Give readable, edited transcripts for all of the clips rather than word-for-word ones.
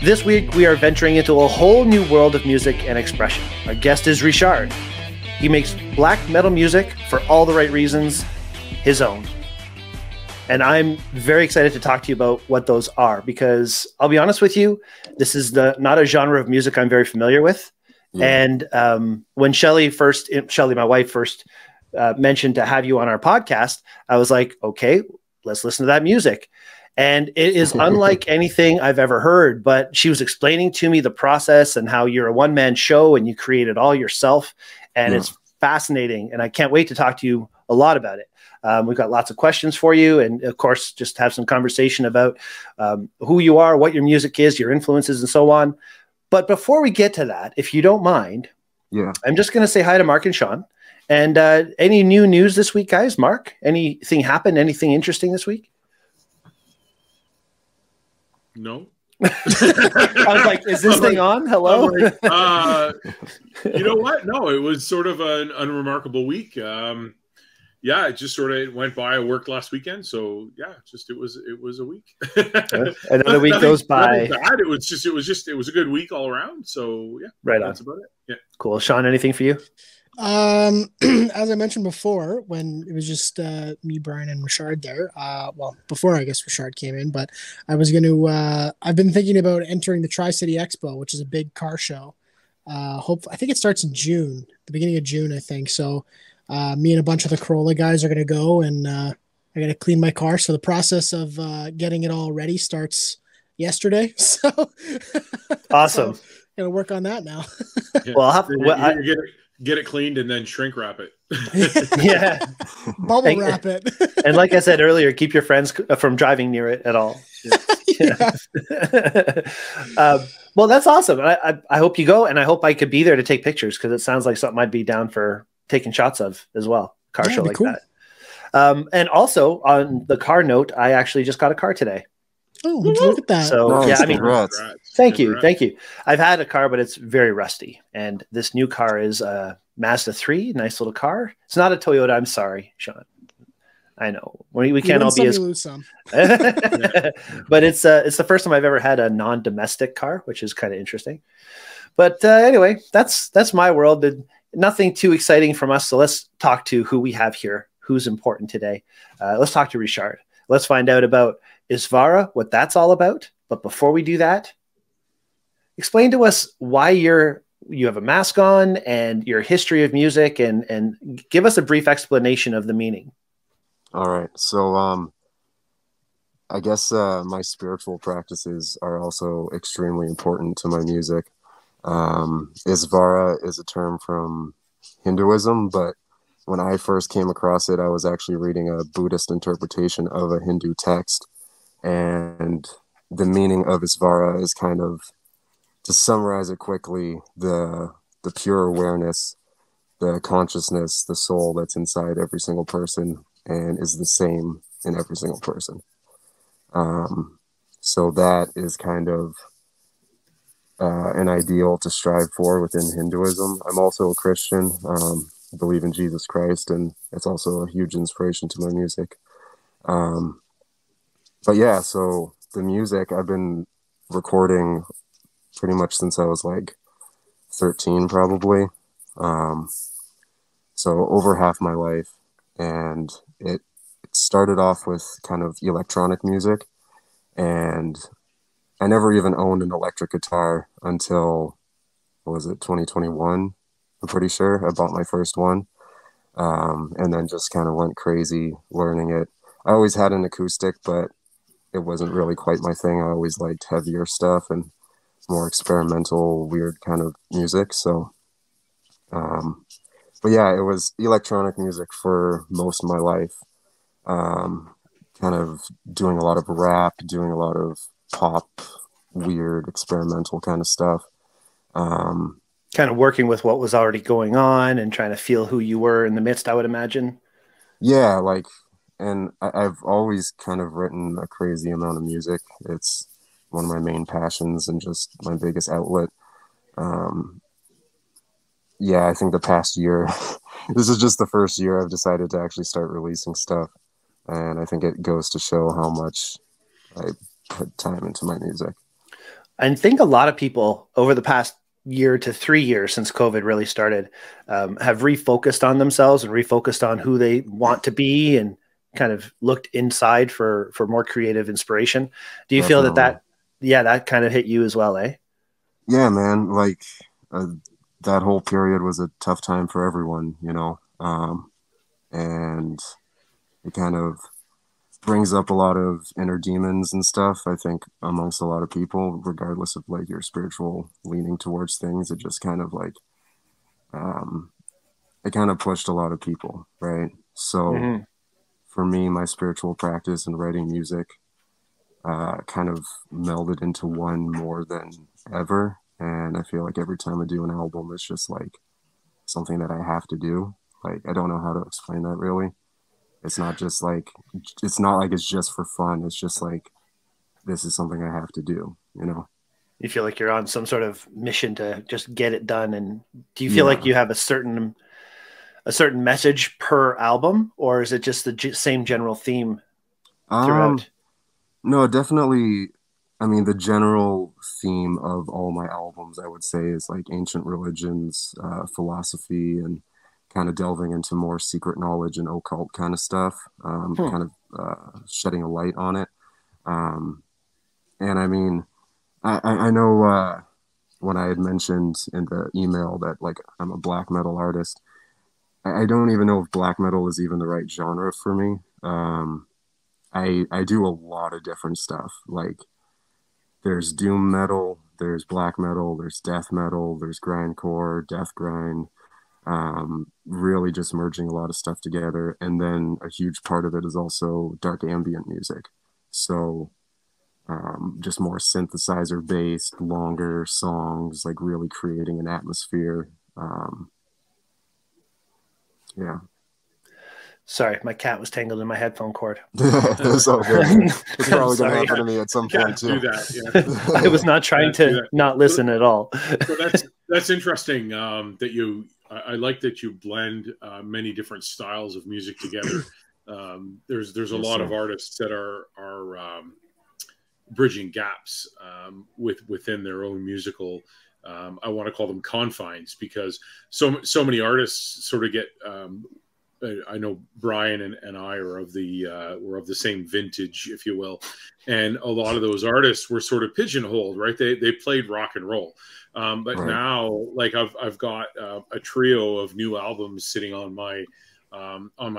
This week, we are venturing into a whole new world of music and expression. Our guest is Richard. He makes black metal music for all the right reasons, his own. And I'm very excited to talk to you about what those are, because I'll be honest with you, this is not a genre of music I'm very familiar with. Yeah. And when Shelly, my wife, first mentioned to have you on our podcast, I was like, okay, let's listen to that music. And it is unlike anything I've ever heard, but she was explaining to me the process and how you're a one-man show and you create it all yourself. And it's fascinating. And I can't wait to talk to you a lot about it. We've got lots of questions for you. And of course, just have some conversation about who you are, what your music is, your influences, and so on. But before we get to that, if you don't mind, I'm just going to say hi to Mark and Sean. And any new news this week, guys? Mark, anything happened? Anything interesting this week? No. I was like, is this thing on? Hello? You know what? No, it was sort of an unremarkable week. It just sort of went by. I worked last weekend, so it was a week. Another week goes by. Bad. It was a good week all around. So that's about it. Yeah. Cool. Sean, anything for you? As I mentioned before, when it was just me, Brian, and Richard there, before I guess Richard came in, but I was going to, I've been thinking about entering the Tri-City Expo, which is a big car show. I think it starts in June, the beginning of June, I think. So me and a bunch of the Corolla guys are going to go, and I got to clean my car. So the process of getting it all ready starts yesterday. So awesome. Got to work on that now. Well, get it cleaned and then shrink wrap it. Bubble wrap it. And like I said earlier, keep your friends from driving near it at all. Well, that's awesome. I hope you go, and I hope I could be there to take pictures, because it sounds like something I'd be down for taking shots of as well. Car show like cool. That. And also on the car note, I actually just got a car today. Oh, look at that. So nice. Congrats. Thank you. I've had a car, but it's very rusty. And this new car is a Mazda 3, nice little car. It's not a Toyota. I'm sorry, Sean. I know we can't all be as lose some. But it's the first time I've ever had a non-domestic car, which is kind of interesting. But anyway, that's my world. Nothing too exciting from us. So let's talk to who we have here, who's important today. Let's talk to Richard. Let's find out about Isvara, what that's all about. But before we do that, explain to us why you have a mask on and your history of music, and give us a brief explanation of the meaning. All right. So I guess my spiritual practices are also extremely important to my music. Isvara is a term from Hinduism, but when I first came across it, I was actually reading a Buddhist interpretation of a Hindu text. And the meaning of Isvara is kind of, to summarize it quickly, the pure awareness, the consciousness, the soul that's inside every single person and is the same in every single person. So that is kind of an ideal to strive for within Hinduism. I'm also a Christian, believe in Jesus Christ, and it's also a huge inspiration to my music. But yeah, so the music I've been recording pretty much since I was like 13, probably. So over half my life. And it started off with kind of electronic music. And I never even owned an electric guitar until, 2021? I'm pretty sure I bought my first one. And then just kind of went crazy learning it. I always had an acoustic, but it wasn't really quite my thing. I always liked heavier stuff and more experimental, weird kind of music. So, but yeah, it was electronic music for most of my life. Kind of doing a lot of rap, doing a lot of pop, weird, experimental kind of stuff. Kind of working with what was already going on and trying to feel who you were in the midst, I would imagine. Yeah, and I've always kind of written a crazy amount of music. It's one of my main passions and just my biggest outlet. I think the past year, this is just the first year I've decided to actually start releasing stuff. And I think it goes to show how much I put time into my music. I think a lot of people over the past year to 3 years since COVID really started have refocused on themselves and refocused on who they want to be and kind of looked inside for more creative inspiration. Do you feel that that kind of hit you as well, eh? Yeah, man. Like that whole period was a tough time for everyone, you know, and it kind of brings up a lot of inner demons and stuff, I think, amongst a lot of people, regardless of like your spiritual leaning towards things. It just kind of like, it kind of pushed a lot of people, right? So for me, my spiritual practice and writing music kind of melded into one more than ever. And I feel like every time I do an album, it's just like something that I have to do. Like, I don't know how to explain that really. It's not just like, it's not like it's just for fun. It's just like, this is something I have to do, you know? You feel like you're on some sort of mission to just get it done. And do you feel like you have a certain message per album, or is it just the same general theme throughout? No, definitely. I mean, the general theme of all my albums, I would say, is like ancient religions, philosophy, and kind of delving into more secret knowledge and occult kind of stuff, kind of shedding a light on it. And I mean, I know when I had mentioned in the email that like I'm a black metal artist, I don't even know if black metal is even the right genre for me. I do a lot of different stuff. Like there's doom metal, there's black metal, there's death metal, there's grindcore, death grind. Really just merging a lot of stuff together. And then a huge part of it is also dark ambient music. So just more synthesizer based, longer songs, like really creating an atmosphere. Yeah. Sorry, my cat was tangled in my headphone cord. It's all good. It's probably going to happen to me at some point too. Do that, yeah. I was not trying to not listen at all. So that's interesting. I like that you blend many different styles of music together. There's a lot of artists that are bridging gaps within their own musical. I want to call them confines, because so many artists sort of get. I know Brian and I are of we're of the same vintage, if you will, and a lot of those artists were sort of pigeonholed, right? They played rock and roll, but right. Now, like I've got a trio of new albums sitting on my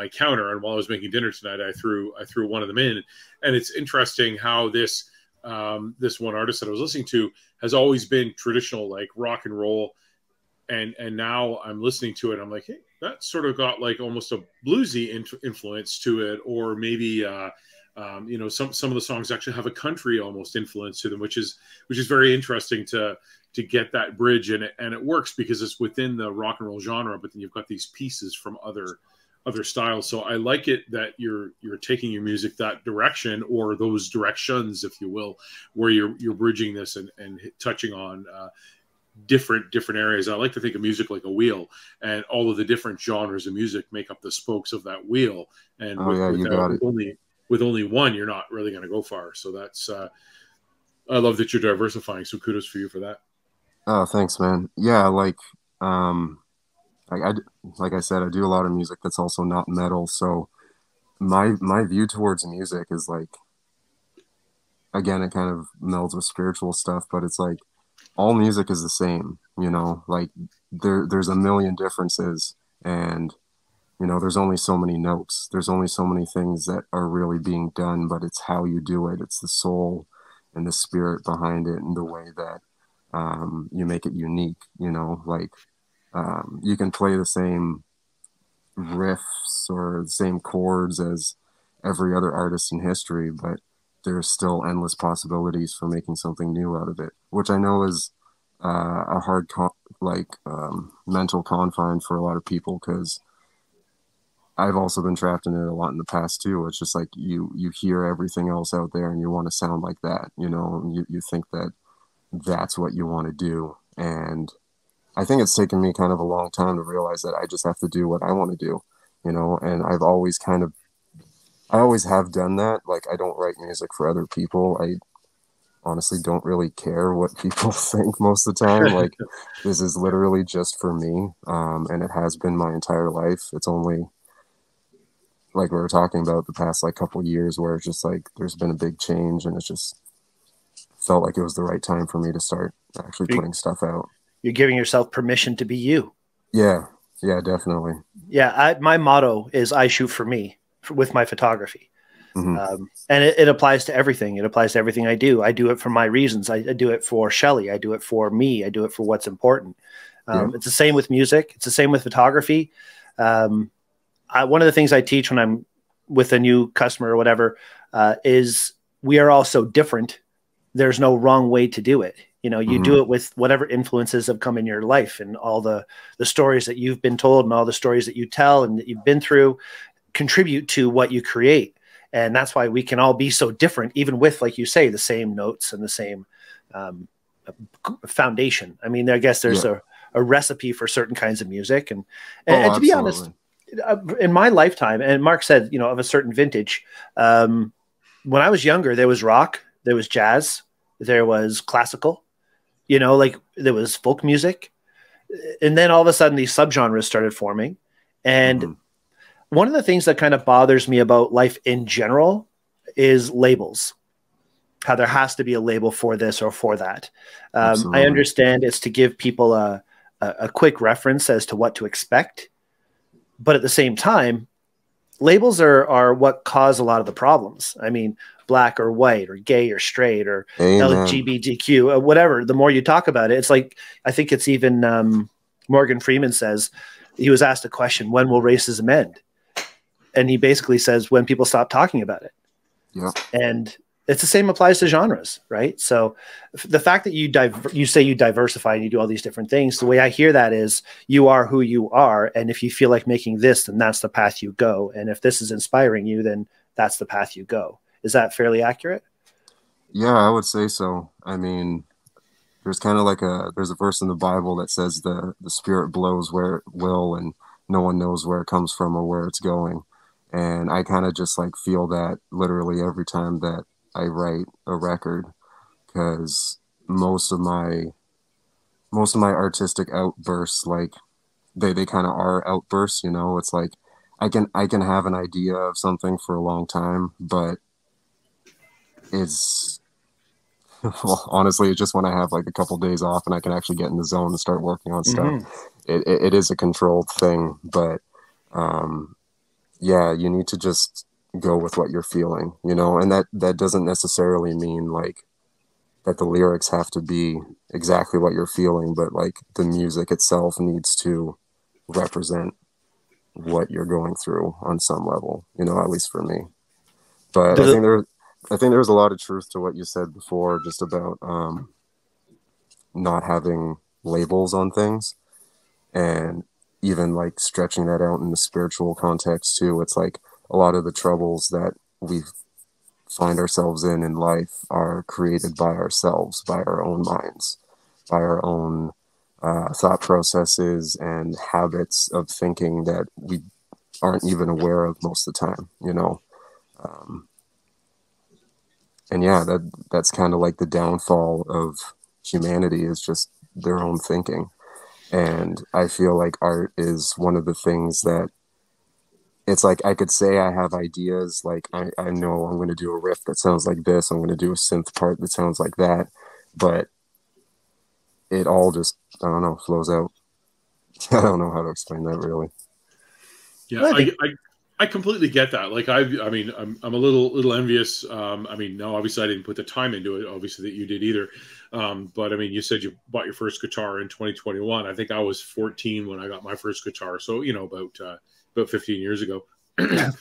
counter, and while I was making dinner tonight, I threw one of them in, and it's interesting how this one artist that I was listening to has always been traditional, like rock and roll. And now I'm listening to it. I'm like, hey, that sort of got like almost a bluesy influence to it, or maybe some of the songs actually have a country almost influence to them, which is very interesting to get that bridge, and it works because it's within the rock and roll genre, but then you've got these pieces from other styles. So I like it that you're taking your music that direction, or those directions, if you will, where you're bridging this and touching on different areas. I like to think of music like a wheel, and all of the different genres of music make up the spokes of that wheel. And with only one, you're not really going to go far. So that's I love that you're diversifying. So kudos for you for that. Oh, thanks, man. Yeah, like I said, I do a lot of music that's also not metal. So my view towards music is like, again, it kind of melds with spiritual stuff, but it's like all music is the same, you know, like there's a million differences, and, you know, there's only so many notes. There's only so many things that are really being done, but it's how you do it. It's the soul and the spirit behind it, and the way that you make it unique, you know, like you can play the same riffs or the same chords as every other artist in history, but there's still endless possibilities for making something new out of it, which I know is a hard mental confine for a lot of people, because I've also been trapped in it a lot in the past too. It's just like you hear everything else out there and you want to sound like that, you know, you think that that's what you want to do. And I think it's taken me kind of a long time to realize that I just have to do what I want to do, you know, and I always have done that. Like, I don't write music for other people. honestly don't really care what people think most of the time. Like, this is literally just for me, and it has been my entire life. It's only, like we were talking about, the past like couple years where it's just like there's been a big change, and it's just felt like it was the right time for me to start actually putting stuff out. You're giving yourself permission to be you. Yeah, definitely. Yeah, my motto is I shoot for me with my photography. Mm-hmm. And it applies to everything. It applies to everything I do. I do it for my reasons. I do it for Shelley. I do it for me. I do it for what's important. It's the same with music. It's the same with photography. One of the things I teach when I'm with a new customer or whatever is we are all so different. There's no wrong way to do it. You know, you do it with whatever influences have come in your life, and all the stories that you've been told and all the stories that you tell and that you've been through contribute to what you create. And that's why we can all be so different, even with, like you say, the same notes and the same foundation. I mean, I guess there's a recipe for certain kinds of music. And to be honest, in my lifetime, and Mark said, you know, of a certain vintage, when I was younger, there was rock, there was jazz, there was classical, you know, like there was folk music. And then all of a sudden these subgenres started forming. And one of the things that kind of bothers me about life in general is labels, how there has to be a label for this or for that. I understand it's to give people a quick reference as to what to expect. But at the same time, labels are what cause a lot of the problems. I mean, black or white or gay or straight or LGBTQ, or whatever. The more you talk about it, it's like, I think it's even Morgan Freeman says, he was asked a question, when will racism end? And he basically says, when people stop talking about it. Yeah. And it's the same applies to genres, right? So the fact that you say you diversify and you do all these different things, the way I hear that is you are who you are. And if you feel like making this, then that's the path you go. And if this is inspiring you, then that's the path you go. Is that fairly accurate? Yeah, I would say so. I mean, there's kind of like there's a verse in the Bible that says the spirit blows where it will, and no one knows where it comes from or where it's going. And I kind of just like feel that literally every time that I write a record, because most of my artistic outbursts, like they kind of are outbursts, you know. It's like I can have an idea of something for a long time, but it's well, honestly, it's just when I have like a couple days off and I can actually get in the zone and start working on stuff. It is a controlled thing, but yeah, you need to just go with what you're feeling, you know, and that doesn't necessarily mean like that the lyrics have to be exactly what you're feeling, but like the music itself needs to represent what you're going through on some level, you know, at least for me. But I think there's a lot of truth to what you said before, just about not having labels on things, and even like stretching that out in the spiritual context too. It's like a lot of the troubles that we find ourselves in life are created by ourselves, by our own minds, by our own thought processes and habits of thinking that we aren't even aware of most of the time, you know. And yeah, that's kind of like the downfall of humanity, is just their own thinking. And I feel like art is one of the things that it's like I could say I have ideas, like I know I'm going to do a riff that sounds like this, I'm going to do a synth part that sounds like that, but it all just, I don't know, flows out. I don't know how to explain that really. Yeah, I completely get that. Like I mean, I'm a little envious. I mean, no, obviously I didn't put the time into it, obviously that you did either. But I mean, you said you bought your first guitar in 2021. I think I was 14 when I got my first guitar. So, you know, about 15 years ago. But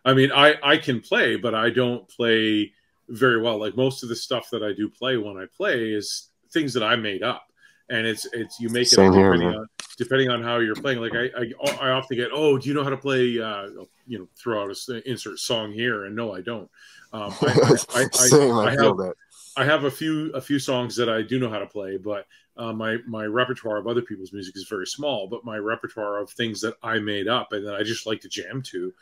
I mean, I can play, but I don't play very well. Like most of the stuff that I do play when I play is things that I made up. And it's you make it up depending on how you're playing. Like I often get, oh, do you know how to play? You know, throw out a insert song here, and no, I don't. Same, I feel that. I have a few songs that I do know how to play, but my repertoire of other people's music is very small. But my repertoire of things that I made up and that I just like to jam to,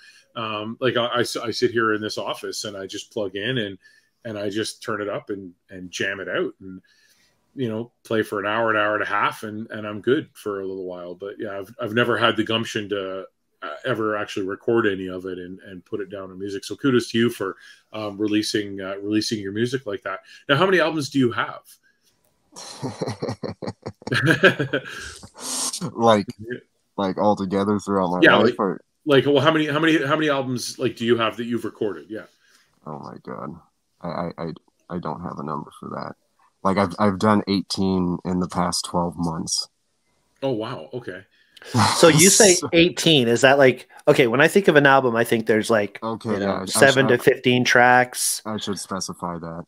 like I sit here in this office and I just plug in and I just turn it up and jam it out and play for an hour and a half, and I'm good for a little while. But yeah, I've never had the gumption to ever actually record any of it and put it down in music. So kudos to you for releasing your music like that. Now, how many albums do you have? like all together throughout my life? Well, how many albums like do you have that you've recorded? Yeah. Oh my God. I don't have a number for that. Like I've done 18 in the past 12 months. Oh wow. Okay. So you say 18? Is that like, okay? When I think of an album, I think there's like 7 to 15 tracks. I should specify that.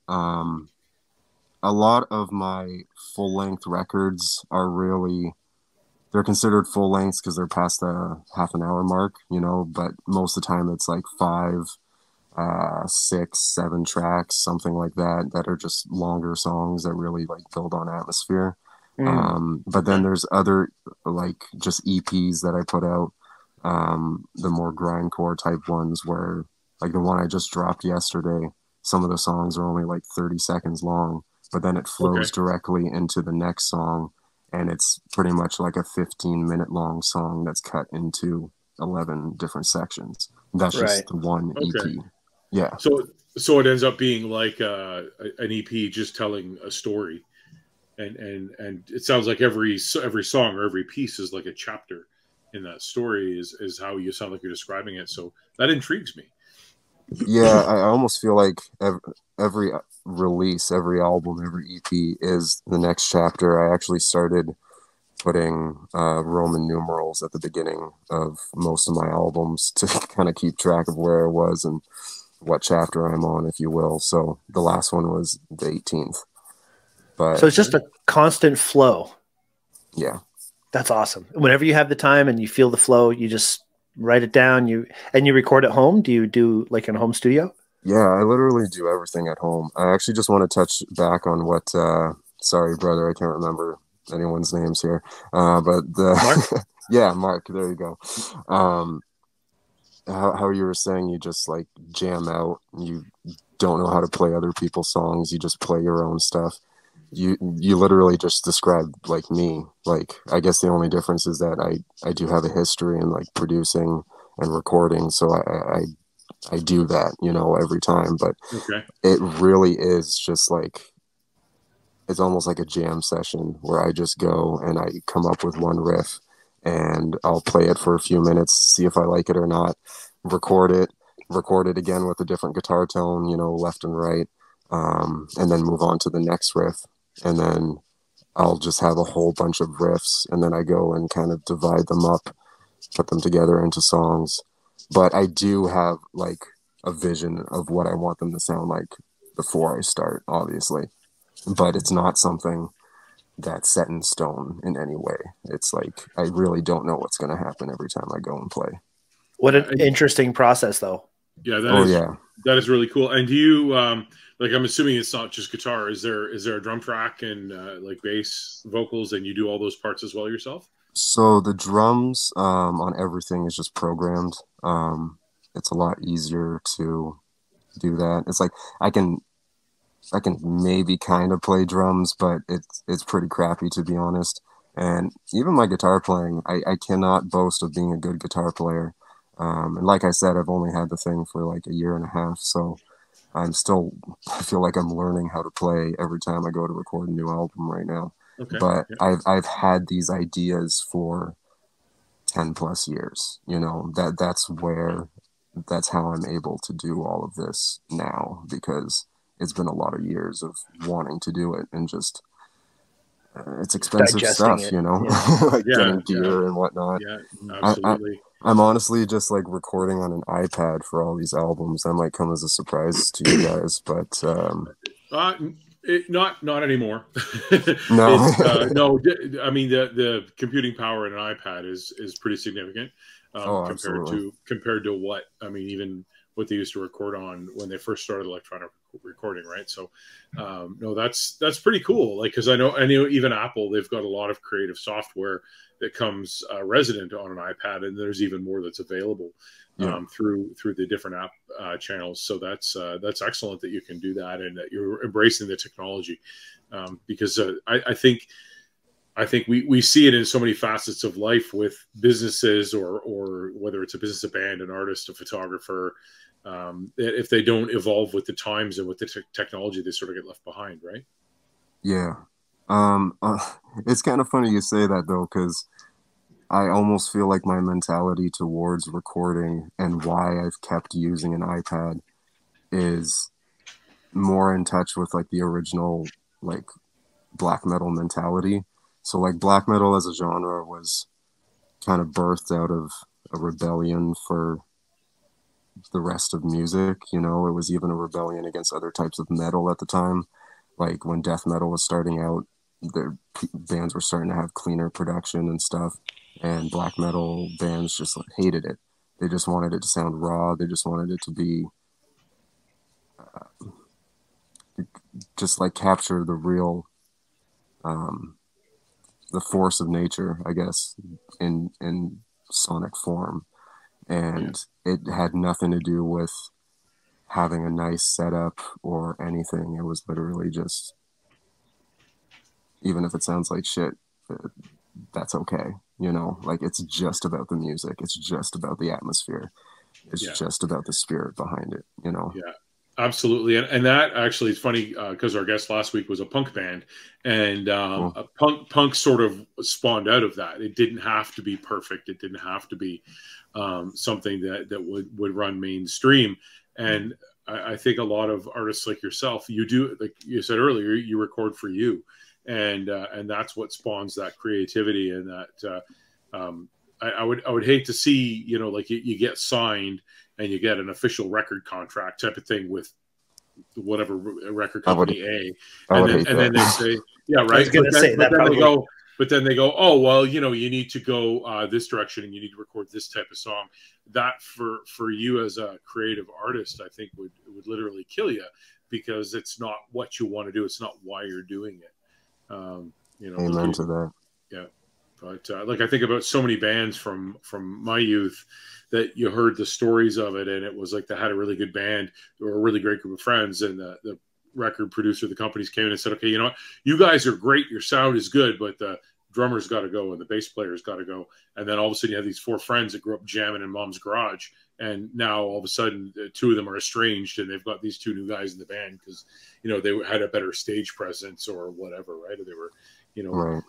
A lot of my full length records they're considered full lengths because they're past the half an hour mark, but most of the time it's like 5, 6, 7 tracks, something like that are just longer songs that really like build on atmosphere. But then there's other like just EPs that I put out, the more grindcore type ones where like the one I just dropped yesterday, some of the songs are only like 30 seconds long, but then it flows directly into the next song and it's pretty much like a 15-minute long song that's cut into 11 different sections. That's just the one EP. Yeah. So it ends up being like an EP just telling a story. And it sounds like every song or every piece is like a chapter in that story is how you sound like you're describing it. So that intrigues me. Yeah, I almost feel like every release, every album, every EP is the next chapter. I actually started putting Roman numerals at the beginning of most of my albums to kind of keep track of where I was and what chapter I'm on, if you will. So the last one was the 18th. But so it's just a constant flow. Yeah. That's awesome. Whenever you have the time and you feel the flow, you just write it down. You record at home. Do you do like in a home studio? Yeah, I literally do everything at home. I actually just want to touch back on what, sorry, brother, I can't remember anyone's names here. But Mark? Yeah, Mark, there you go. How you were saying you just like jam out. You don't know how to play other people's songs. You just play your own stuff. You literally just described like me. Like, I guess the only difference is that I do have a history in like producing and recording. So I do that, every time, but it really is just like, it's almost like a jam session where I just go and I come up with one riff and I'll play it for a few minutes, see if I like it or not, record it again with a different guitar tone, left and right. And then move on to the next riff. And then I'll just have a whole bunch of riffs and then I go and kind of divide them up, put them together into songs. But I do have like a vision of what I want them to sound like before I start, obviously. But it's not something that's set in stone in any way. It's like, I really don't know what's going to happen every time I go and play. What an interesting process though. Yeah. That is really cool. And do you, like, I'm assuming it's not just guitar. Is there a drum track and like bass vocals and you do all those parts as well yourself? So the drums on everything is just programmed. It's a lot easier to do that. It's like I can maybe kind of play drums, but it's pretty crappy, to be honest. And even my guitar playing, I cannot boast of being a good guitar player. And like I said, I've only had the thing for like a year and a half, so I feel like I'm learning how to play every time I go to record a new album right now. Okay. But I've had these ideas for 10 plus years, that's how I'm able to do all of this now, because it's been a lot of years of wanting to do it and just it's expensive Digesting stuff, it. like getting gear and whatnot. Yeah, absolutely. I'm honestly just like recording on an iPad for all these albums. That might come as a surprise to you guys, but not anymore. No, no. I mean, the computing power in an iPad is pretty significant compared to what, I mean, even what they used to record on when they first started electronic recording, right? So no, that's pretty cool. Like, because I know even Apple, they've got a lot of creative software that comes resident on an iPad, and there's even more that's available through the different app channels. So that's excellent that you can do that and that you're embracing the technology, because I think we see it in so many facets of life with businesses or whether it's a business, a band, an artist, a photographer. If they don't evolve with the times and with the technology, they sort of get left behind, right? Yeah. It's kind of funny you say that, though, because I almost feel like my mentality towards recording and why I've kept using an iPad is more in touch with like the original like black metal mentality. So like black metal as a genre was kind of birthed out of a rebellion for the rest of music. You know, it was even a rebellion against other types of metal at the time. Like when death metal was starting out, the bands were starting to have cleaner production and stuff, and black metal bands just hated it. They just wanted it to sound raw. They just wanted it to be just like capture the real the force of nature, I guess, in sonic form. And it had nothing to do with having a nice setup or anything. It was literally just, even if it sounds like shit, that's okay. You know, like it's just about the music. It's just about the atmosphere. It's just about the spirit behind it, you know? Yeah, absolutely. And that actually is funny because our guest last week was a punk band, and a punk sort of spawned out of that. It didn't have to be perfect. It didn't have to be something that would run mainstream. And I think a lot of artists like yourself, you do, like you said earlier, you record for you, and that's what spawns that creativity. And that I would hate to see, you know, like you get signed and you get an official record contract type of thing with whatever record company and then they say, yeah, right. I was going to say that probably. But then they go, oh, well, you know, you need to go this direction and you need to record this type of song. That for you as a creative artist, I think would literally kill you, because it's not what you want to do. It's not why you're doing it. You know, amen to that. Yeah. But like I think about so many bands from my youth that you heard the stories of it, and it was like they had a really good band or a really great group of friends, and the record producer of the companies came in and said, okay, you know what, you guys are great, your sound is good, but the drummer's got to go and the bass player's got to go. And then all of a sudden you have these four friends that grew up jamming in mom's garage, and now all of a sudden two of them are estranged, and they've got these two new guys in the band because, you know, they had a better stage presence or whatever, right? Or they were, you know,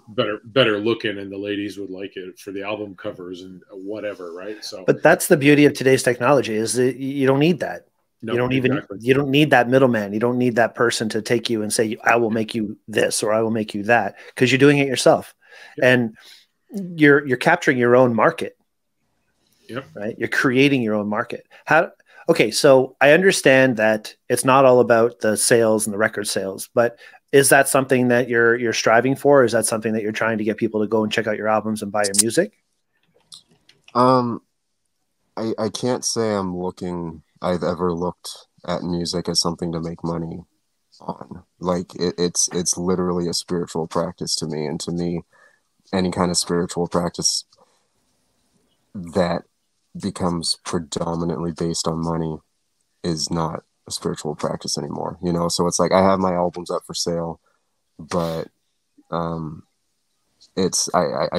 better looking, and the ladies would like it for the album covers and whatever, right? So, but that's the beauty of today's technology, is that you don't need that. No, you don't need that middleman. You don't need that person to take you and say, I will make you this or I will make you that, because you're doing it yourself. Yep. And you're capturing your own market. Yep. Right. You're creating your own market. Okay. So I understand that it's not all about the sales and the record sales, but is that something that you're striving for? Or is that something that you're trying to get people to go and check out your albums and buy your music? I can't say I've ever looked at music as something to make money on. Like it's literally a spiritual practice to me, and to me, any kind of spiritual practice that becomes predominantly based on money is not a spiritual practice anymore, you know? So it's like I have my albums up for sale, but I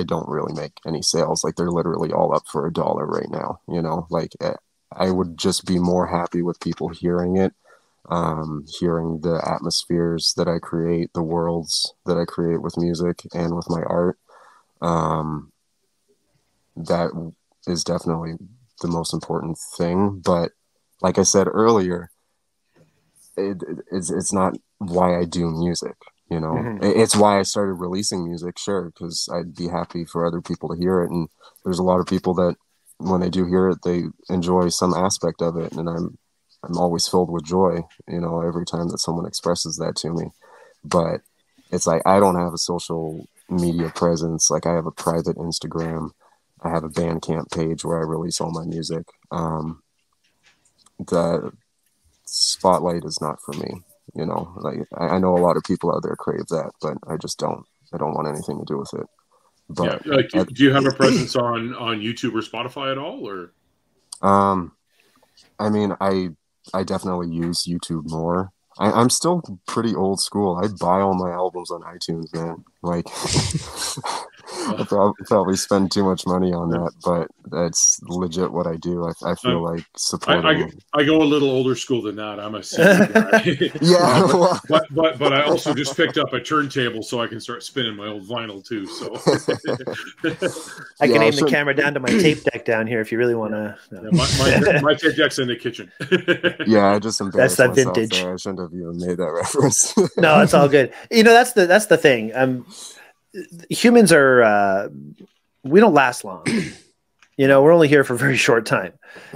don't really make any sales. Like they're literally all up for $1 right now, you know? Like I would just be more happy with people hearing it, hearing the atmospheres that I create, the worlds that I create with music and with my art. That is definitely the most important thing. But like I said earlier, it's not why I do music, you know? Mm-hmm. It's why I started releasing music, sure, because I'd be happy for other people to hear it. And there's a lot of people that when they do hear it, they enjoy some aspect of it. And I'm always filled with joy, you know, every time that someone expresses that to me. But it's like, I don't have a social media presence. Like I have a private Instagram. I have a Bandcamp page where I release all my music. spotlight is not for me. You know, like I know a lot of people out there crave that, but I just don't. I don't want anything to do with it. But yeah, like, do you have a presence on YouTube or Spotify at all, or? I mean, I definitely use YouTube more. I'm still pretty old school. I'd buy all my albums on iTunes, man. Like, I probably spend too much money on that, but that's legit what I do. I feel like supporting. I go a little older school than that. I'm a CD guy. Yeah, but I also just picked up a turntable so I can start spinning my old vinyl too. So I can aim the camera down to my tape deck down here if you really want to. Yeah, my tape deck's in the kitchen. Yeah, I just embarrassed that's that myself vintage. there. I shouldn't have even made that reference. No, it's all good. You know, that's the thing. Humans are we don't last long. You know, we're only here for a very short time,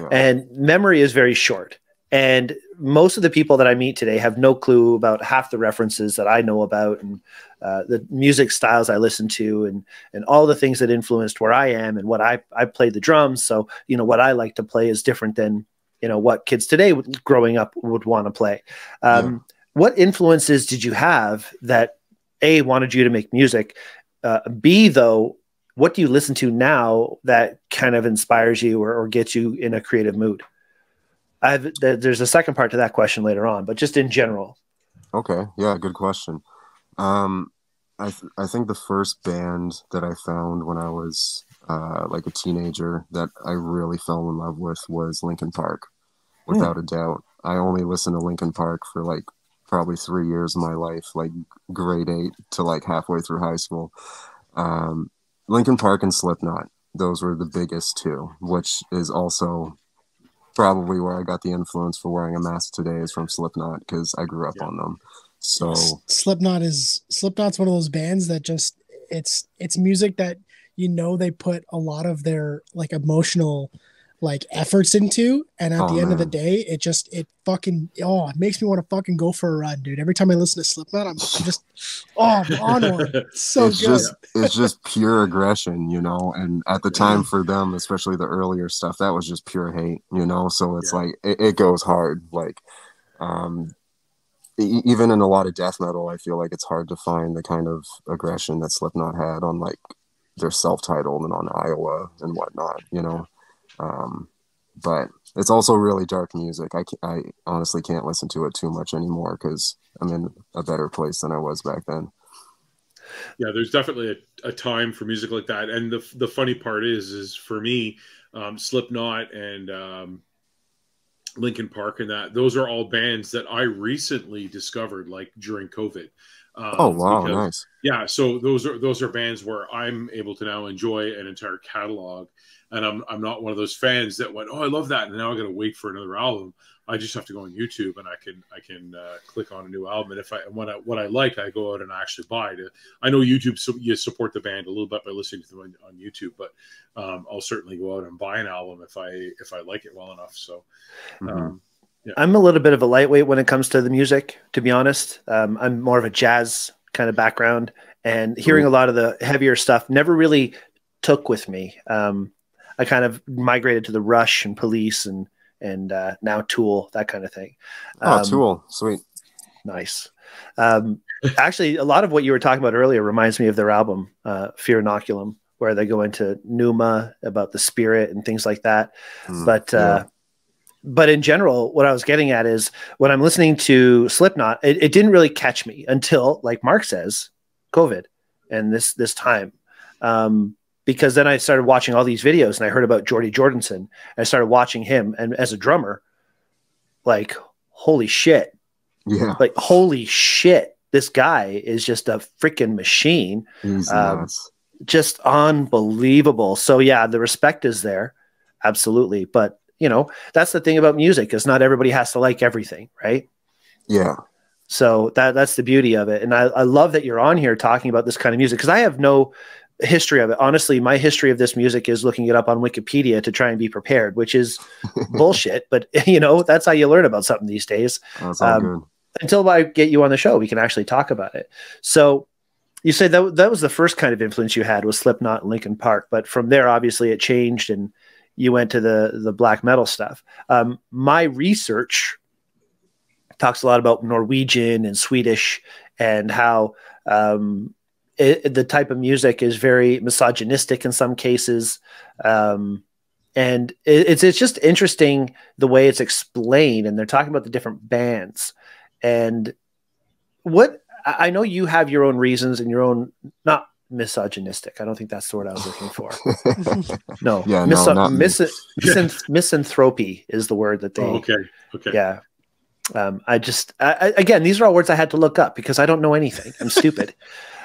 and memory is very short. And most of the people that I meet today have no clue about half the references that I know about, and the music styles I listen to, and all the things that influenced where I am and what I played the drums. So, you know, what I like to play is different than, you know, what kids today growing up would want to play. What influences did you have that A, wanted you to make music? B, though, what do you listen to now that kind of inspires you or gets you in a creative mood? There's a second part to that question later on, but just in general. Okay. Yeah. Good question. I think the first band that I found when I was like a teenager that I really fell in love with was Linkin Park, without a doubt. I only listened to Linkin Park for like probably 3 years of my life, like grade 8 to like halfway through high school. Linkin Park and Slipknot, those were the biggest two, which is also probably where I got the influence for wearing a mask today, is from Slipknot, because I grew up on them. So Slipknot's one of those bands that just it's music that, you know, they put a lot of their like emotional like efforts into, and at the end of the day, it makes me want to fucking go for a run, dude. Every time I listen to Slipknot, I'm just I'm on one. It's so good. It's just pure aggression, you know. And at the time for them, especially the earlier stuff, that was just pure hate, you know. So it's like it goes hard. Like even in a lot of death metal, I feel like it's hard to find the kind of aggression that Slipknot had on like their self-titled and on Iowa and whatnot, you know. But it's also really dark music. I honestly can't listen to it too much anymore because I'm in a better place than I was back then. Yeah, there's definitely a time for music like that. And the funny part is for me, Slipknot and Linkin Park and those are all bands that I recently discovered, like during COVID. Oh wow, nice. Yeah, so those are bands where I'm able to now enjoy an entire catalog, and I'm not one of those fans that went, oh, I love that, and now I got to wait for another album. I just have to go on YouTube and I can click on a new album, and what I like, I go out and I actually buy it. I know YouTube, so you support the band a little bit by listening to them on YouTube, but I'll certainly go out and buy an album if I like it well enough. So. Yeah. I'm a little bit of a lightweight when it comes to the music, to be honest. I'm more of a jazz kind of background, and hearing a lot of the heavier stuff never really took with me. I kind of migrated to the Rush and Police and now Tool, that kind of thing. Tool. Sweet. Nice. Actually, a lot of what you were talking about earlier reminds me of their album, Fear Inoculum, where they go into Pneuma about the spirit and things like that. But in general, what I was getting at is when I'm listening to Slipknot, it didn't really catch me until, like Mark says, COVID and this time. Because then I started watching all these videos and I heard about Jordy Jordanson. I started watching him, and as a drummer, like, holy shit. Yeah. Like, holy shit. This guy is just a freaking machine. He's nuts. Just unbelievable. So yeah, the respect is there. Absolutely. But you know, that's the thing about music, is not everybody has to like everything, right? Yeah. So that's the beauty of it. And I love that you're on here talking about this kind of music, because I have no history of it. Honestly, my history of this music is looking it up on Wikipedia to try and be prepared, which is bullshit. But, you know, that's how you learn about something these days. That's all good. Until I get you on the show, we can actually talk about it. So you say that was the first kind of influence you had, was Slipknot and Linkin Park. But from there, obviously, it changed and you went to the black metal stuff. My research talks a lot about Norwegian and Swedish, and how the type of music is very misogynistic in some cases. And it's just interesting the way it's explained, and they're talking about the different bands. And what I know, you have your own reasons and your own, not misogynistic. I don't think that's the word I was looking for. No, yeah, misanthropy is the word that they. Oh, okay. Yeah. Again, these are all words I had to look up because I don't know anything. I'm stupid.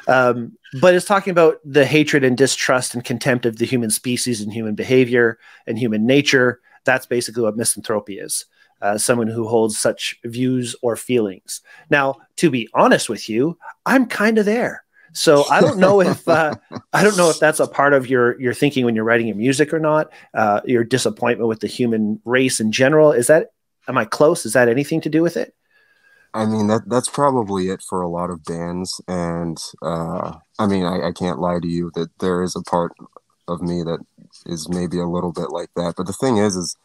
But it's talking about the hatred and distrust and contempt of the human species and human behavior and human nature. That's basically what misanthropy is. Someone who holds such views or feelings. Now, to be honest with you, I'm kind of there. So I don't know if that's a part of your thinking when you're writing your music or not. Your disappointment with the human race in general. Am I close? Is that anything to do with it? I mean, that's probably it for a lot of bands. And I mean, I can't lie to you that there is a part of me that is maybe a little bit like that. But the thing is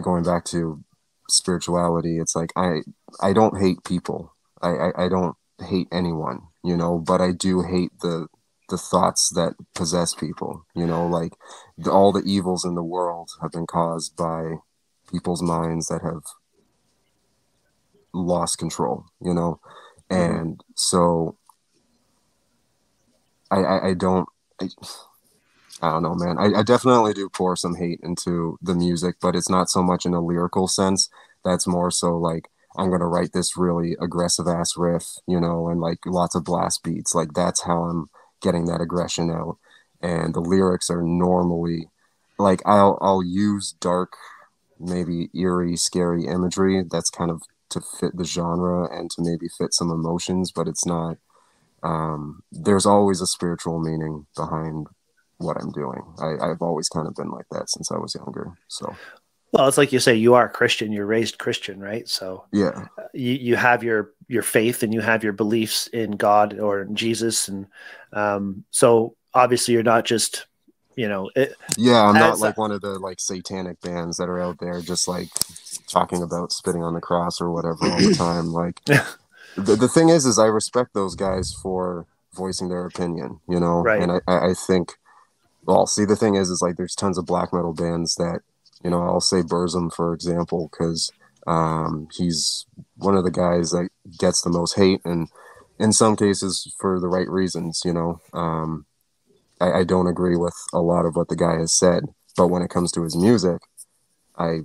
going back to spirituality, it's like I don't hate people. I don't hate anyone, but I do hate the thoughts that possess people, like all the evils in the world have been caused by people's minds that have lost control, and so I don't know, man. I definitely do pour some hate into the music, but it's not so much in a lyrical sense. That's more so like, I'm going to write this really aggressive ass riff, and like lots of blast beats. Like that's how I'm getting that aggression out. And the lyrics are normally like, I'll use dark, maybe eerie, scary imagery that's kind of to fit the genre and to maybe fit some emotions, but it's not, there's always a spiritual meaning behind what I'm doing. I've always kind of been like that since I was younger. So, well, it's like you say, you are Christian, you're raised Christian, right? So yeah, you have your faith and you have your beliefs in God or in Jesus. And so obviously you're not just, I'm not like one of the like satanic bands that are out there just like talking about spitting on the cross or whatever all the time. Like the thing is I respect those guys for voicing their opinion, right. And I think, well, see, the thing is like there's tons of black metal bands that, I'll say Burzum, for example, because he's one of the guys that gets the most hate, and in some cases for the right reasons, I don't agree with a lot of what the guy has said, but when it comes to his music, I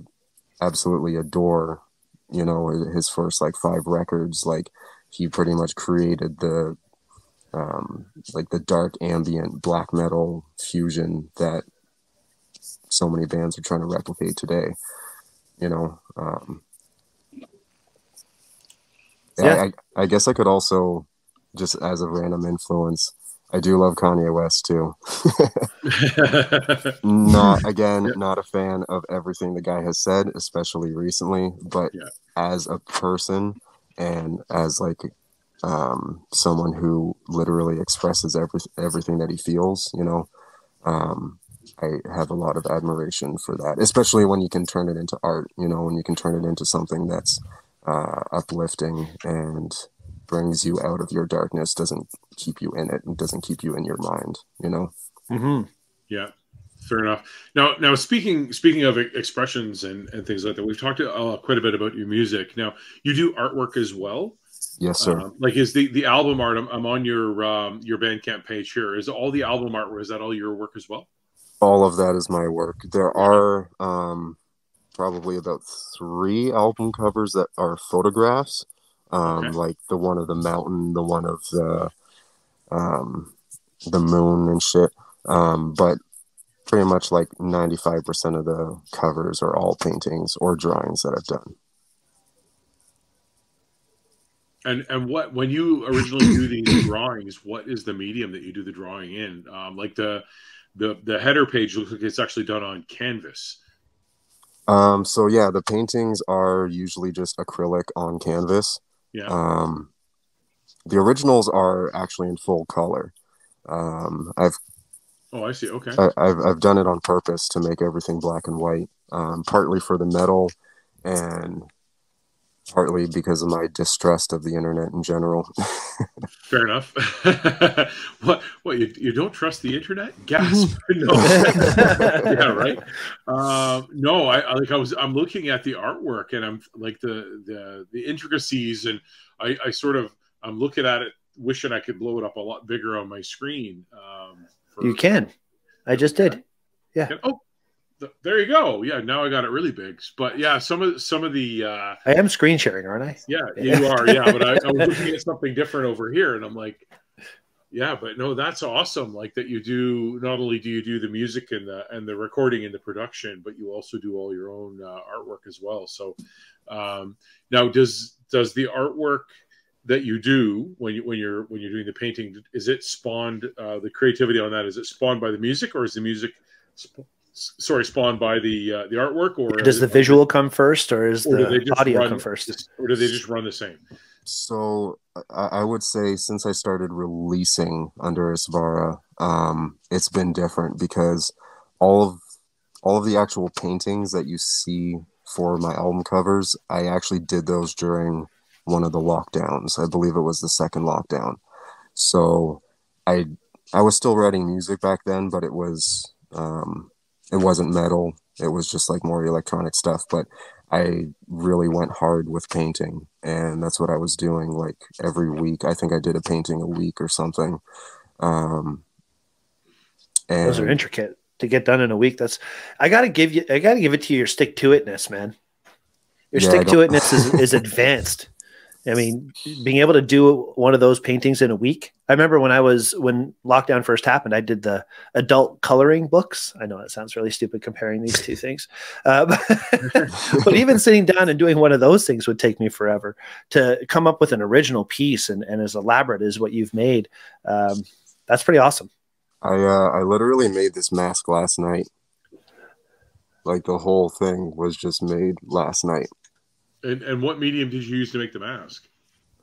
absolutely adore, his first like 5 records. Like he pretty much created the like the dark ambient black metal fusion that so many bands are trying to replicate today, I guess I could also, just as a random influence, I do love Kanye West too. Not a fan of everything the guy has said, especially recently, but as a person and as like someone who literally expresses everything that he feels, I have a lot of admiration for that, especially when you can turn it into art, when you can turn it into something that's uplifting and brings you out of your darkness, doesn't keep you in it, and doesn't keep you in your mind, Mm-hmm. Yeah, fair enough. Now speaking of expressions and things like that, we've talked quite a bit about your music. Now you do artwork as well. Yes, sir. Like is the album art? I'm on your Bandcamp page here. Is all the album art? Is that all your work as well? All of that is my work. There are probably about 3 album covers that are photographs. Like the one of the mountain, the one of the moon and shit. But pretty much like 95% of the covers are all paintings or drawings that I've done. And when you originally do these drawings, what is the medium that you do the drawing in? Like the header page looks like it's actually done on canvas. So yeah, the paintings are usually just acrylic on canvas. Yeah. The originals are actually in full color. Oh, I see. Okay. I've done it on purpose to make everything black and white, partly for the metal, and partly because of my distrust of the internet in general. Fair enough. What you don't trust the internet? Gasp. No. Yeah, right. No, I'm looking at the artwork, and I'm like the intricacies, and I'm looking at it wishing I could blow it up a lot bigger on my screen. You can. I just did. Yeah. Oh, there you go. Yeah, now I got it really big. But yeah, some of the I am screen sharing, aren't I? Yeah, you are. Yeah, but I was looking at something different over here, and I'm like, yeah, but no, that's awesome. Like that you do. Not only do you do the music and the recording and the production, but you also do all your own artwork as well. So now, does the artwork that you do when you're doing the painting, is it spawned the creativity on that? Is it spawned by the music, or is the music spawned by the artwork, or does the visual come first, or is the audio come first, or do they just run the same? So I would say since I started releasing under Isvara, it's been different because all of the actual paintings that you see for my album covers, I actually did those during one of the lockdowns. I believe it was the second lockdown. So I was still writing music back then, but it wasn't metal. It was just like more electronic stuff. But I really went hard with painting, and that's what I was doing. Like every week, I think I did a painting a week or something. And those are intricate to get done in a week. I gotta give it to you, your stick to itness, man. Your stick to itness is advanced. I mean, being able to do one of those paintings in a week. I remember when lockdown first happened, I did the adult coloring books. I know that sounds really stupid comparing these two things. But even sitting down and doing one of those things would take me forever to come up with an original piece and as elaborate as what you've made. That's pretty awesome. I literally made this mask last night. Like the whole thing was just made last night. And what medium did you use to make the mask?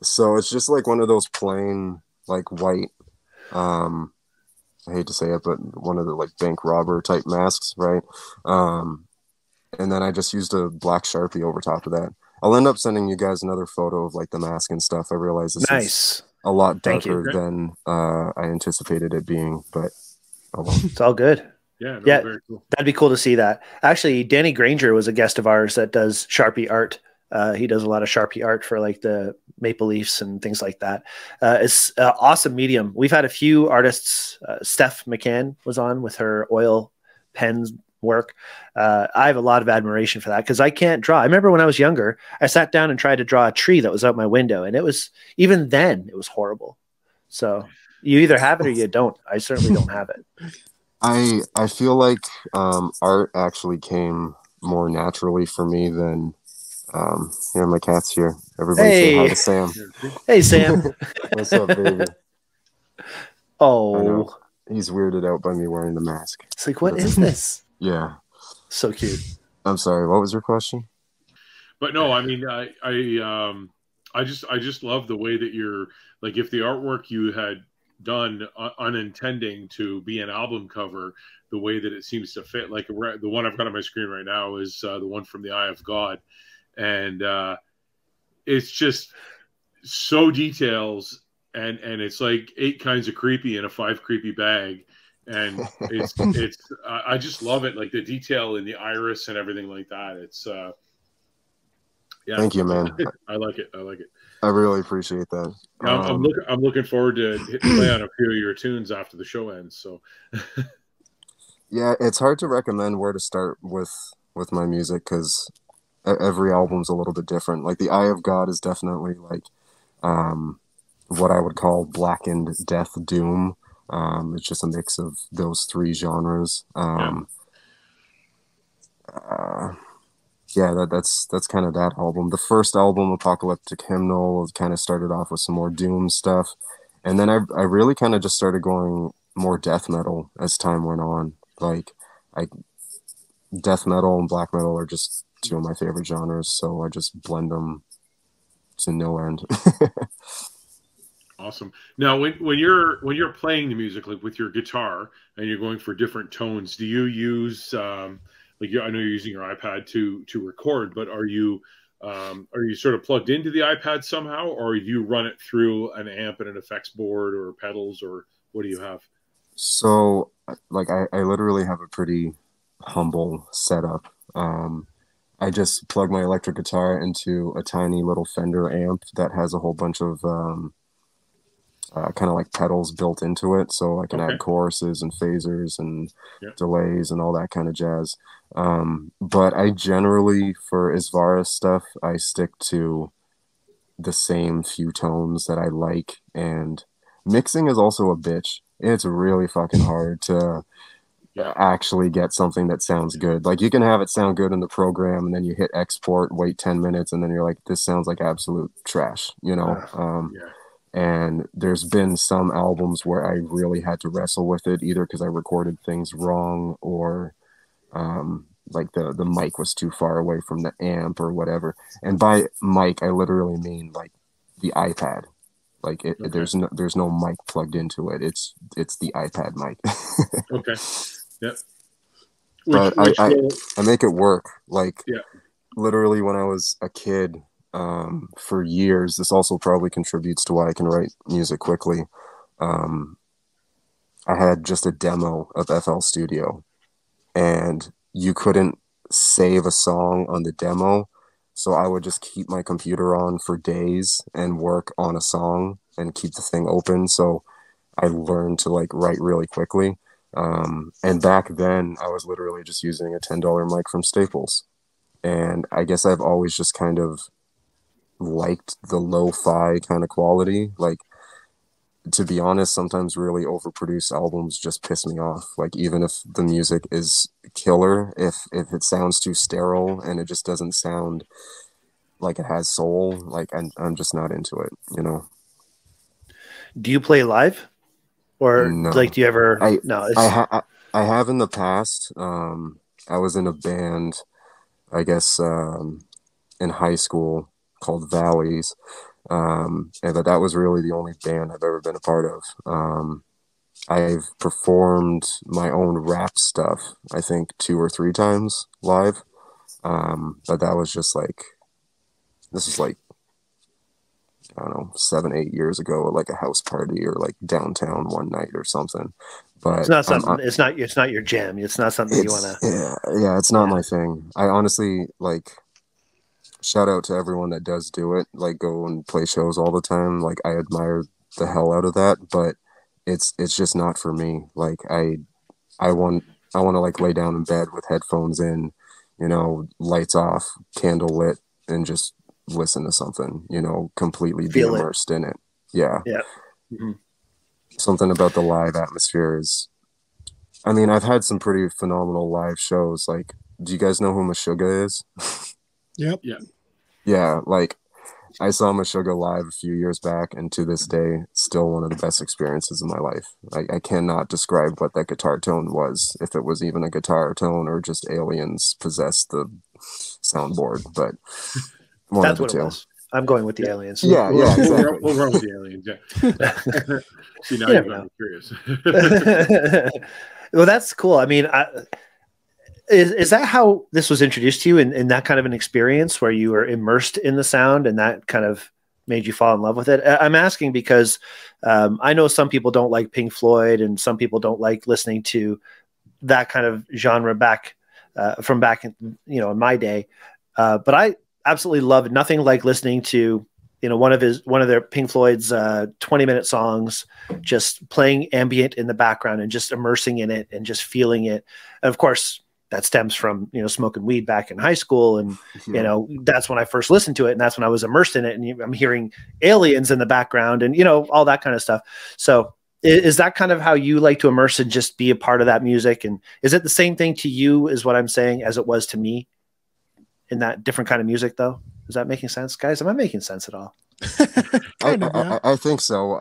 So it's just like one of those plain, like white, I hate to say it, but one of the like bank robber type masks, right? And then I just used a black Sharpie over top of that. I'll end up sending you guys another photo of like the mask and stuff. I realize this is a lot darker than I anticipated it being, but oh well. It's all good. Yeah, very cool. That'd be cool to see that. Actually, Danny Granger was a guest of ours that does Sharpie art. He does a lot of Sharpie art for like the Maple Leafs and things like that. It's an awesome medium. We've had a few artists. Steph McCann was on with her oil pens work. I have a lot of admiration for that because I can't draw. I remember when I was younger, I sat down and tried to draw a tree that was out my window, and even then it was horrible. So you either have it or you don't. I certainly don't have it. I feel like art actually came more naturally for me than my cat's here. Everybody say hi to Sam. Hey, Sam. What's up, baby? Oh, he's weirded out by me wearing the mask. It's like, what is this? Yeah, so cute. I'm sorry. What was your question? But no, I mean, I just love the way that you're like. If the artwork you had done unintending to be an album cover, the way that it seems to fit, like the one I've got on my screen right now is the one from the Eye of God. And it's just so details, and it's like 8 kinds of creepy in a 5 creepy bag, and it's I just love it, like the detail in the iris and everything like that. It's yeah. Thank you, man. I like it. I really appreciate that. I'm looking forward to play on a few of your tunes after the show ends. So yeah, it's hard to recommend where to start with my music because every album's a little bit different. Like the Eye of God is definitely like what I would call blackened death doom. It's just a mix of those 3 genres. That's kind of that album. The first album, Apocalyptic Hymnal, kind of started off with some more doom stuff, and then I really kind of just started going more death metal as time went on. Like death metal and black metal are just 2 of my favorite genres, so I just blend them to no end. Awesome. Now, when you're playing the music, like with your guitar, and you're going for different tones, do you use I know you're using your iPad to record, but are you Are you sort of plugged into the iPad somehow, or do you run it through an amp and an effects board or pedals, or what do you have? So, like, I literally have a pretty humble setup. I just plug my electric guitar into a tiny little Fender amp that has a whole bunch of kind of like pedals built into it, so I can add choruses and phasers and delays and all that kind of jazz. But I generally, for Isvara stuff, I stick to the same few tones that I like, and mixing is also a bitch. It's really fucking hard to actually get something that sounds good. Like, you can have it sound good in the program, and then you hit export, wait 10 minutes, and then you're like, this sounds like absolute trash, you know? And there's been some albums where I really had to wrestle with it, either because I recorded things wrong, or like the mic was too far away from the amp or whatever. And by mic, I literally mean like the iPad. Like there's no mic plugged into it. It's the iPad mic. Okay. Yep. But I make it work. Like, literally when I was a kid, for years, this also probably contributes to why I can write music quickly. I had just a demo of FL Studio, and you couldn't save a song on the demo. So I would just keep my computer on for days and work on a song and keep the thing open. So I learned to like write really quickly. And back then I was literally just using a $10 mic from Staples. And I guess I've always just kind of liked the lo-fi kind of quality. Like, to be honest, sometimes really overproduced albums just piss me off. Like, even if the music is killer, if it sounds too sterile and it just doesn't sound like it has soul, like I'm just not into it, you know? Do you play live? Or No. like, do you ever? I have in the past. I was in a band, I guess, in high school called Valleys. And that was really the only band I've ever been a part of. I've performed my own rap stuff, I think 2 or 3 times live. But that was just like, this was like, I don't know, 7, 8 years ago at like a house party or like downtown one night or something. But it's not something. It's not your jam. It's not something you want to. Yeah, it's not my thing. I honestly, like, shout out to everyone that does do it. Like, go and play shows all the time. Like, I admire the hell out of that. But it's just not for me. Like, I want to like lay down in bed with headphones in, you know, lights off, candle lit, and just listen to something, you know, completely be immersed in it. Yeah. Mm-hmm. Something about the live atmosphere is, I mean, I've had some pretty phenomenal live shows. Like, do you guys know who Meshuggah is? Yep. Yeah, like, I saw Meshuggah live a few years back, and to this day, still one of the best experiences of my life. I cannot describe what that guitar tone was, if it was even a guitar tone or just aliens possessed the soundboard, but one That's of the what two. It was. I'm going with the aliens. Yeah, exactly. We'll run with the aliens, yeah. See, now you've got me curious. Well, that's cool. I mean, is that how this was introduced to you in that kind of an experience where you were immersed in the sound and that kind of made you fall in love with it? I'm asking because I know some people don't like Pink Floyd and some people don't like listening to that kind of genre from back in, you know, in my day. But I absolutely love nothing like listening to, you know, one of their Pink Floyd's 20-minute songs, just playing ambient in the background and just immersing in it and just feeling it. And of course, that stems from, you know, smoking weed back in high school. And, you know, that's when I first listened to it. And that's when I was immersed in it. And I'm hearing aliens in the background and, you know, all that kind of stuff. So is that kind of how you like to immerse and just be a part of that music? And is it the same thing to you is what I'm saying as it was to me in that different kind of music though? Is that making sense, guys? Am I making sense at all? I think so.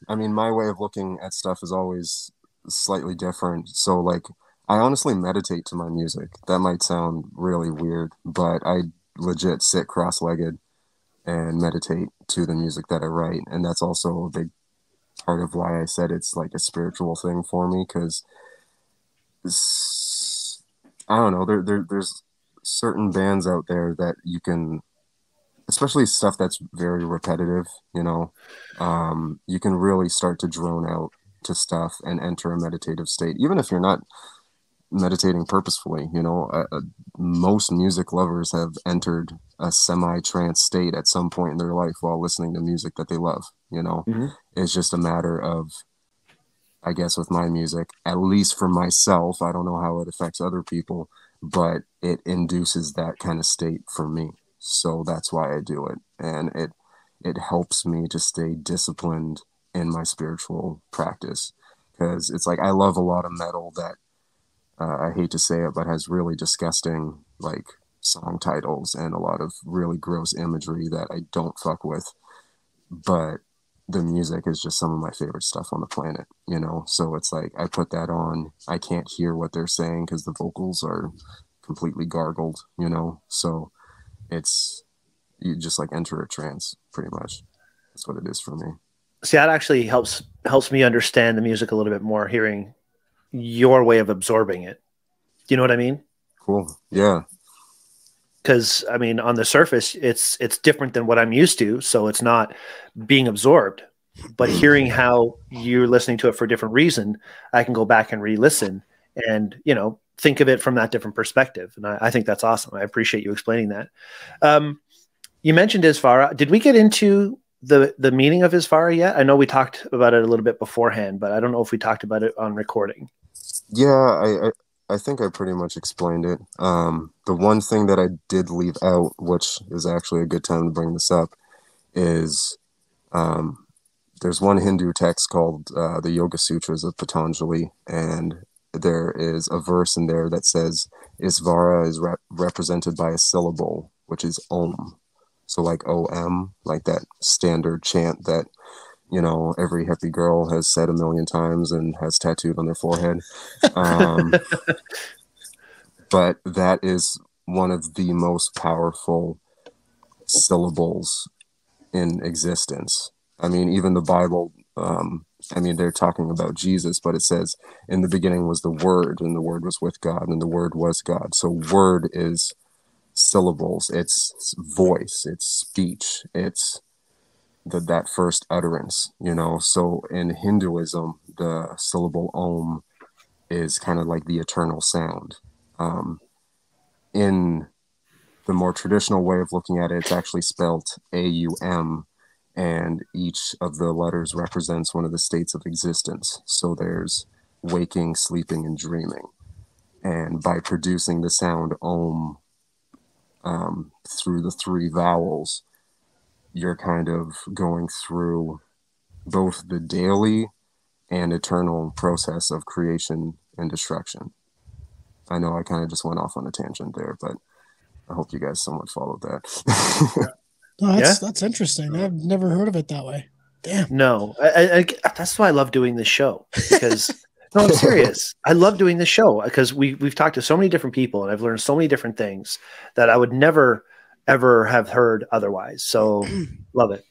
I mean, my way of looking at stuff is always slightly different. So, like, I honestly meditate to my music. That might sound really weird, but I legit sit cross-legged and meditate to the music that I write. And that's also a big part of why I said it's like a spiritual thing for me, because I don't know, there's certain bands out there that you can especially stuff that's very repetitive, you know, you can really start to drone out to stuff and enter a meditative state, even if you're not meditating purposefully. You know, most music lovers have entered a semi-trance state at some point in their life while listening to music that they love. You know, it's just a matter of, I guess, with my music, at least for myself, I don't know how it affects other people, but it induces that kind of state for me. So that's why I do it. And it helps me to stay disciplined in my spiritual practice. Because it's like, I love a lot of metal that, I hate to say it, but has really disgusting, like, song titles and a lot of really gross imagery that I don't fuck with. But the music is just some of my favorite stuff on the planet, you know? So it's like, I put that on, I can't hear what they're saying because the vocals are completely gargled, you know? So it's, you just like enter a trance, pretty much. That's what it is for me. See, that actually helps me understand the music a little bit more, hearing your way of absorbing it. You know what I mean? Cool. Yeah. Because I mean, on the surface, it's different than what I'm used to, so it's not being absorbed. But hearing how you're listening to it for a different reason, I can go back and re-listen and, you know, think of it from that different perspective. And I think that's awesome. I appreciate you explaining that. You mentioned Isvara. Did we get into the meaning of Isvara yet? I know we talked about it a little bit beforehand, but I don't know if we talked about it on recording. Yeah, I think I pretty much explained it. The one thing that I did leave out, which is actually a good time to bring this up, is there's one Hindu text called the Yoga Sutras of Patanjali, and there is a verse in there that says Isvara is represented by a syllable, which is Om. So like OM, like that standard chant that, you know, every hippie girl has said 1,000,000 times and has tattooed on their forehead. But that is one of the most powerful syllables in existence. I mean, even the Bible, I mean, they're talking about Jesus, but it says, in the beginning was the Word, and the Word was with God, and the Word was God. So word is syllables, it's voice, it's speech, it's that first utterance, you know. So in Hinduism, the syllable Om is kind of like the eternal sound. In the more traditional way of looking at it, it's actually spelled AUM, and each of the letters represents one of the states of existence. So there's waking, sleeping, and dreaming. And by producing the sound Om through the 3 vowels, you're kind of going through both the daily and eternal process of creation and destruction. I know I kind of just went off on a tangent there, but I hope you guys somewhat followed that. No, that's interesting. I've never heard of it that way. Damn. No, I that's why I love doing this show, because no, I'm serious. I love doing this show because we've talked to so many different people, and I've learned so many different things that I would never ever have heard otherwise. So love it.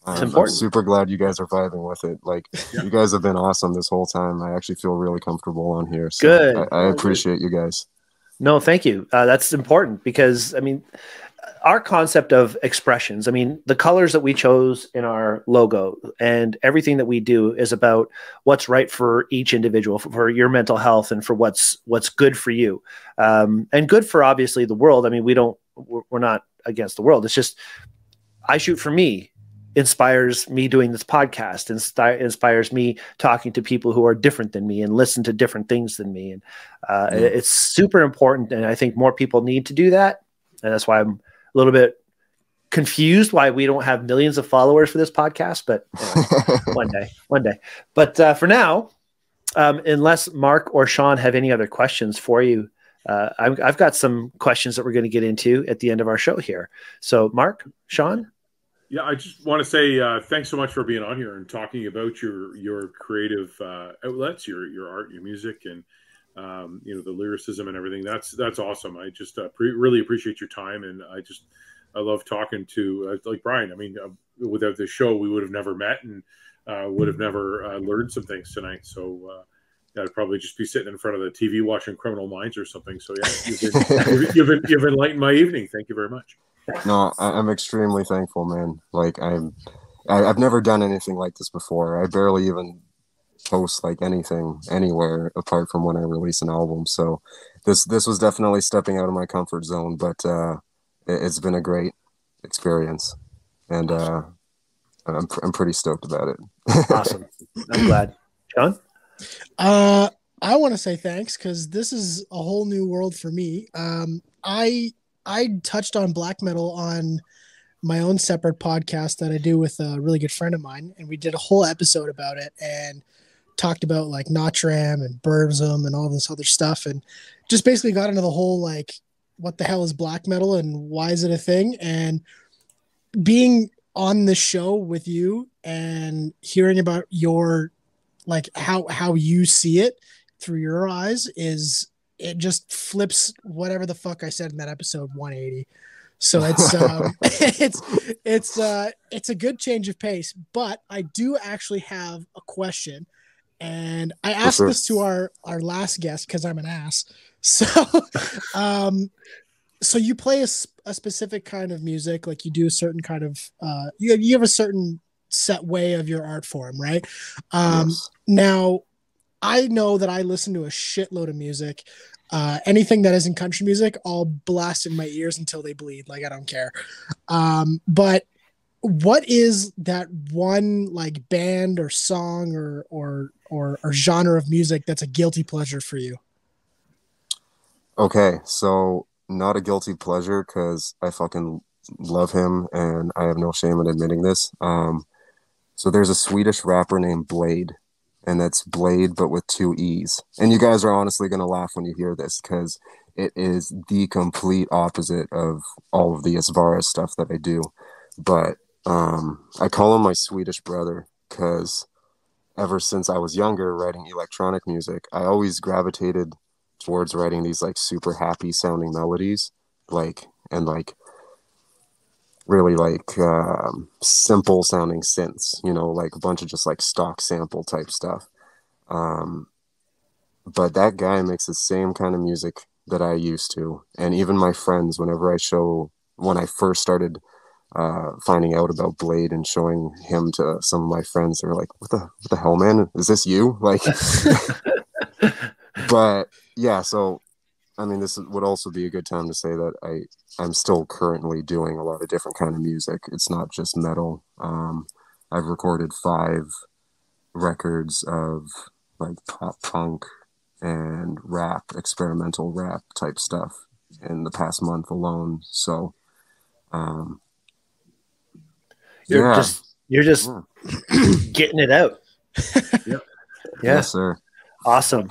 It's important. I'm super glad you guys are vibing with it. Like, you guys have been awesome this whole time. I actually feel really comfortable on here. So good. I appreciate you guys. No, thank you. That's important because, I mean, our concept of expressions, I mean, the colors that we chose in our logo and everything that we do is about what's right for each individual, for your mental health, and for what's good for you, and good for obviously the world. I mean, we're not against the world. It's just, I shoot for me, inspires me doing this podcast, inspires me talking to people who are different than me and listen to different things than me. And it's super important. And I think more people need to do that. And that's why I'm a little bit confused why we don't have millions of followers for this podcast, but anyway, one day. But for now, unless Mark or Sean have any other questions for you, I've got some questions that we're going to get into at the end of our show here. So Mark, Sean? Yeah, I just want to say thanks so much for being on here and talking about your creative outlets, your art, your music, and you know, the lyricism and everything. That's awesome. I just really appreciate your time, and I love talking to like Brian. I mean, without this show, we would have never met and would have never learned some things tonight. So I'd probably just be sitting in front of the TV watching Criminal Minds or something. So yeah, you've enlightened my evening. Thank you very much. No, I'm extremely thankful, man. Like I've never done anything like this before. I barely even post like anything anywhere apart from when I release an album. So this was definitely stepping out of my comfort zone, but it's been a great experience, and I'm pretty stoked about it. Awesome. I'm glad. John? I want to say thanks because this is a whole new world for me. I touched on black metal on my own separate podcast that I do with a really good friend of mine, and we did a whole episode about it and talked about like Notram and Burzum and all this other stuff, and just basically got into the whole like what the hell is black metal and why is it a thing, and being on the show with you and hearing about your like how you see it through your eyes is it just flips whatever the fuck I said in that episode 180. So it's it's a good change of pace, but I do actually have a question, and I asked this to our last guest because I'm an ass. So so you play a specific kind of music, like you do a certain kind of you have a certain set way of your art form, right? Yes. Now I know that I listen to a shitload of music. Anything that isn't country music, I'll blast in my ears until they bleed. Like I don't care. But what is that one like band or song or genre of music that's a guilty pleasure for you? Okay, so not a guilty pleasure because I fucking love him and I have no shame in admitting this. So there's a Swedish rapper named Blade, and that's Blade but with two E's. And you guys are honestly gonna laugh when you hear this because it is the complete opposite of all of the Isvara stuff that I do. But I call him my Swedish brother because ever since I was younger writing electronic music, I always gravitated towards writing these like super happy sounding melodies, like and like really like simple sounding synths, you know, like a bunch of just like stock sample type stuff. But that guy makes the same kind of music that I used to, and even my friends, whenever when I first started finding out about Blade and showing him to some of my friends, they were like, what the hell, man, is this you? Like but yeah, so I mean, this would also be a good time to say that I'm still currently doing a lot of different kind of music. It's not just metal. I've recorded 5 records of like pop punk and rap, experimental rap type stuff in the past month alone. So, You're just getting it out. Yep. Yeah. Yes, sir. Awesome.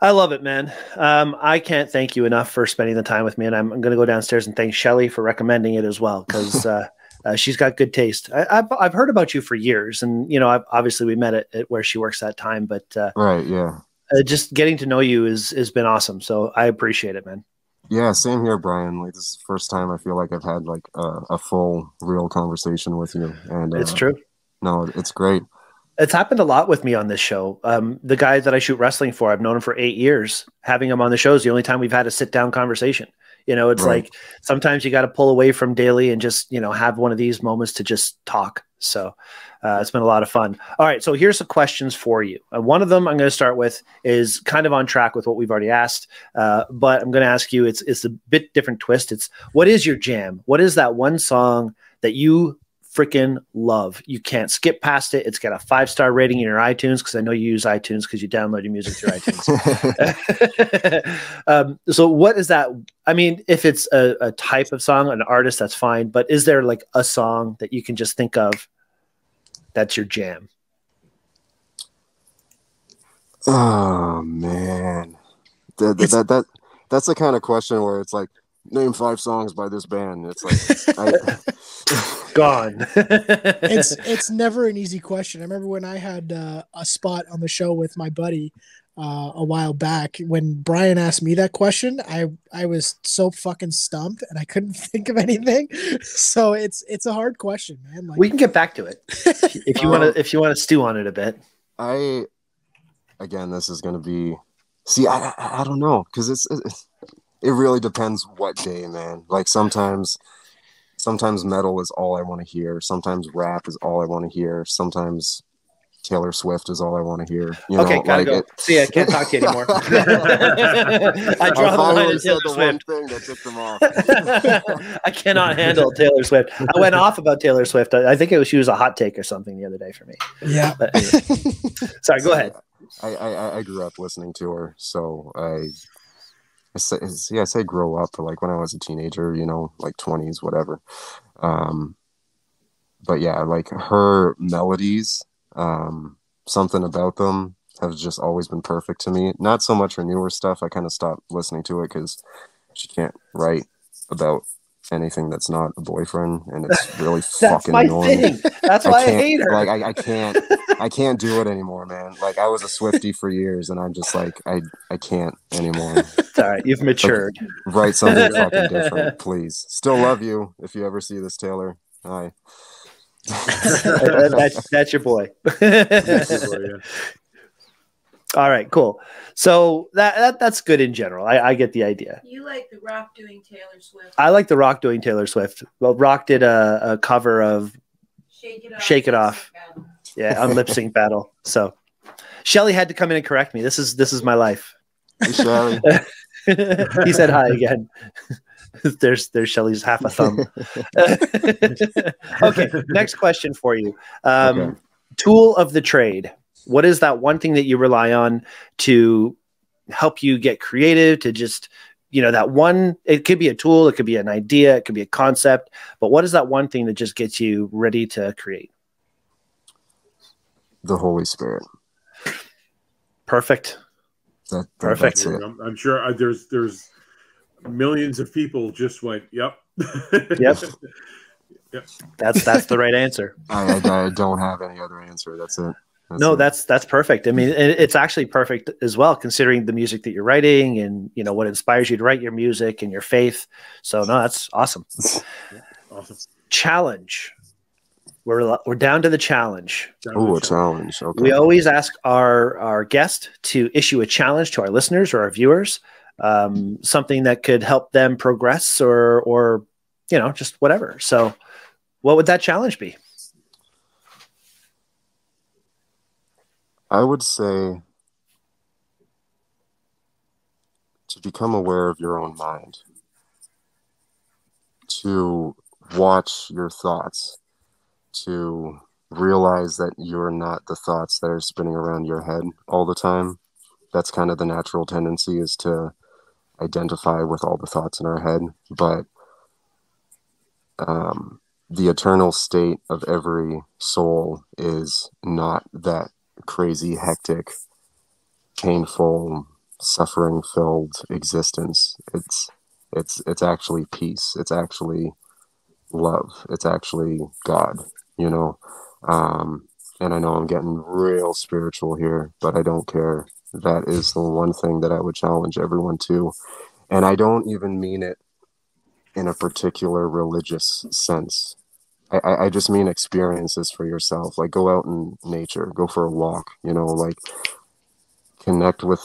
I love it, man. I can't thank you enough for spending the time with me, and I'm going to go downstairs and thank Shelly for recommending it as well because she's got good taste. I've heard about you for years, and you know, obviously we met at where she works that time, but Right, yeah. Just getting to know you has been awesome. So I appreciate it, man. Yeah, same here, Brian. Like this is the first time I feel like I've had like a full, real conversation with you, and It's true. No, it's great. It's happened a lot with me on this show. The guy that I shoot wrestling for, I've known him for 8 years. Having him on the show is the only time we've had a sit down conversation. You know, it's Right. like sometimes you got to pull away from daily and just, you know, have one of these moments to just talk. So it's been a lot of fun. All right. So here's some questions for you. One of them I'm going to start with is kind of on track with what we've already asked. But I'm going to ask you, it's a bit different twist. It's what is your jam? What is that one song that you freaking love? You can't skip past it. It's got a 5-star rating in your iTunes because I know you use iTunes because you download your music through iTunes. So what is that? I mean, if it's a type of song, an artist, that's fine. But is there like a song that you can just think of that's your jam? Oh man, that's the kind of question where it's like, name 5 songs by this band. It's like Gone. It's never an easy question. I remember when I had a spot on the show with my buddy a while back. When Brian asked me that question, I was so fucking stumped and I couldn't think of anything. So it's a hard question, man. Like, we can get back to it if you want to stew on it a bit. Again, this is going to be. See, I don't know because it really depends what day, man. Like sometimes metal is all I want to hear. Sometimes rap is all I want to hear. Sometimes Taylor Swift is all I want to hear. You Okay, know, gotta like go. See, I can't talk to you anymore. I draw the line at Taylor Swift. Thing that ticked them off. I cannot handle Taylor Swift. I went off about Taylor Swift. I think she was a hot take or something the other day for me. Yeah. But anyway. Sorry, go ahead. I grew up listening to her, so I say grow up, like when I was a teenager, you know, like 20s, whatever. But yeah, like her melodies, something about them have just always been perfect to me. Not so much her newer stuff. I kind of stopped listening to it because she can't write about anything that's not a boyfriend, and it's really fucking annoying. Thing. That's why I hate her. Like I can't do it anymore, man. Like I was a Swiftie for years, and I'm just like I can't anymore. It's all right, you've matured. Like, write something fucking different, please. Still love you if you ever see this, Taylor. Hi. That's your boy. All right, cool. So that's good in general. I get the idea. You like the Rock doing Taylor Swift? I like the Rock doing Taylor Swift. Well, Rock did a cover of Shake It Off. Yeah, on Lip Sync Battle. So Shelly had to come in and correct me. This is my life. Hey, Shelly. He said hi again. There's Shelly's half a thumb. Okay, next question for you. Okay. Tool of the trade. What is that one thing that you rely on to help you get creative, to just, you know, that one, it could be a tool, it could be an idea, it could be a concept, but what is that one thing that just gets you ready to create? The Holy Spirit. Perfect. Perfect. I'm sure there's millions of people just went, yep. Yep. Yep. That's the right answer. I don't have any other answer. That's it. That's perfect. I mean, it's actually perfect as well, considering the music that you're writing and, you know, what inspires you to write your music and your faith. So no, that's awesome. Awesome. Challenge. We're down to the challenge. Oh, a challenge. Okay. We always ask our guest to issue a challenge to our listeners or our viewers, something that could help them progress or, you know, just whatever. So what would that challenge be? I would say to become aware of your own mind, to watch your thoughts, to realize that you're not the thoughts that are spinning around your head all the time. That's kind of the natural tendency, is to identify with all the thoughts in our head. But the eternal state of every soul is not that crazy, hectic, painful, suffering-filled existence. It's actually peace. It's actually love. It's actually God, you know. And I know I'm getting real spiritual here, but I don't care. That is the one thing that I would challenge everyone to. And I don't even mean it in a particular religious sense. I just mean experiences for yourself. Like, go out in nature, go for a walk, you know, like connect with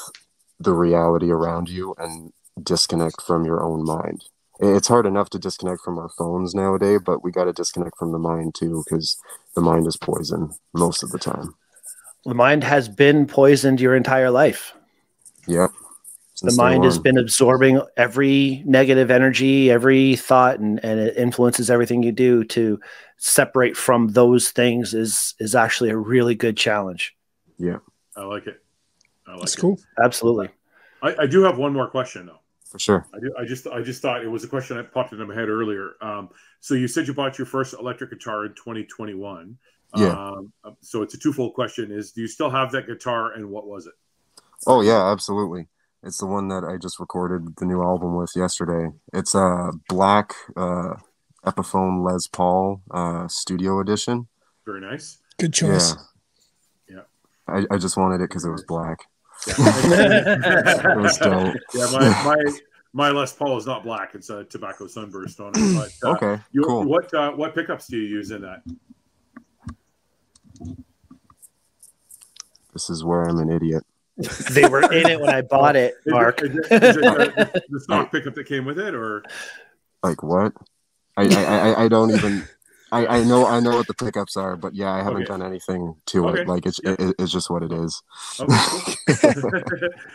the reality around you and disconnect from your own mind. It's hard enough to disconnect from our phones nowadays, but we got to disconnect from the mind too, because the mind is poison most of the time. The mind has been poisoned your entire life. Yep. The mind has been absorbing every negative energy, every thought, and it influences everything you do. To separate from those things is actually a really good challenge. Yeah. I like it. That's cool. Absolutely. I do have one more question though. For sure. I just thought it was a question that popped into my head earlier. So you said you bought your first electric guitar in 2021. Yeah. So it's a twofold question: do you still have that guitar, and what was it? Oh yeah, absolutely. It's the one that I just recorded the new album with yesterday. It's a black Epiphone Les Paul studio edition. Very nice. Good choice. Yeah. I just wanted it because it was black. Yeah. It was dope. Yeah, my Les Paul is not black; it's a tobacco sunburst on it. But, okay, cool. What pickups do you use in that? This is where I'm an idiot. They were in it when I bought it, Mark. Is it the stock pickup that came with it, or like what? I don't even. I know what the pickups are, but yeah, I haven't done anything to it. Like it's just what it is. Okay.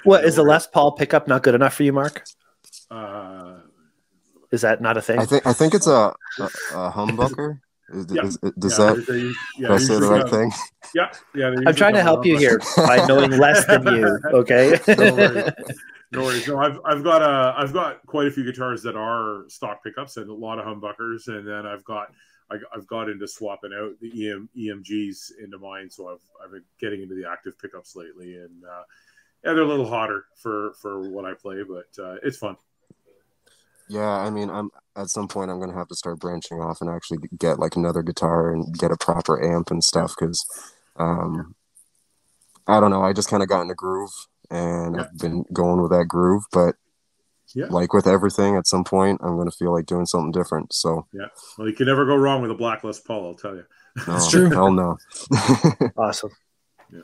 What is the Les Paul pickup not good enough for you, Mark? Is that not a thing? I think it's a humbucker. Does that say the right thing? Yeah. I'm trying to help you here by knowing less than you. Okay. No worries. No, I've got quite a few guitars that are stock pickups and a lot of humbuckers, and then I've got into swapping out the EMGs into mine, so I've been getting into the active pickups lately, and they're a little hotter for what I play, but it's fun. Yeah, I mean, at some point I'm gonna have to start branching off and actually get like another guitar and get a proper amp and stuff, because I don't know, I just kind of got in a groove and I've been going with that groove, but like with everything, at some point I'm gonna feel like doing something different. So well, you can never go wrong with a Black Les Paul, I'll tell you. That's true. Hell no. Awesome. Yeah.